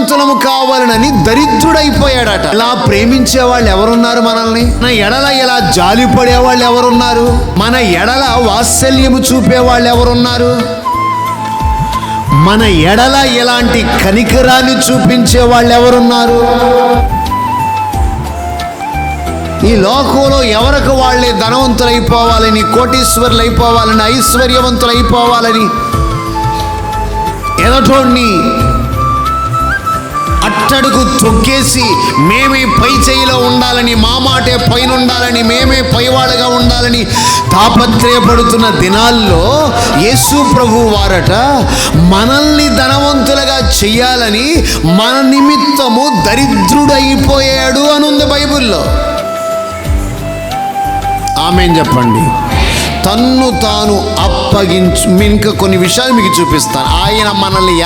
ధనవంతులము కావాలనని దరిద్రుడైపోయాడట. ఇలా ప్రేమించే వాళ్ళు ఎవరున్నారు? మనల్ని మన ఎడల ఇలా జాలిపడే వాళ్ళు ఎవరున్నారు? మన ఎడల వాత్సల్యము చూపే వాళ్ళు ఎవరున్నారు? మన ఎడల ఇలాంటి కనికరాన్ని చూపించే వాళ్ళు ఎవరున్నారు? ఈ లోకంలో ఎవరికి వాళ్ళే ధనవంతులైపోవాలని, కోటీశ్వరులు అయిపోవాలని, ఐశ్వర్యవంతులు అయిపోవాలని, ఎదటోడిని అట్టడుగు తొక్కేసి మేమే పై చేయిలో ఉండాలని, మా మాటే పైన ఉండాలని, మేమే పైవాళ్ళగా ఉండాలని తాపత్రయపడుతున్న దినాల్లో యేసు ప్రభు వారట మనల్ని ధనవంతులుగా చెయ్యాలని మన నిమిత్తము దరిద్రుడైపోయాడు అనుంది బైబిల్లో. ఆమేన్ చెప్పండి. తన్ను తాను అప్పగించు. ఇంకా కొన్ని విషయాలు మీకు చూపిస్తాను. ఆయన మనల్ని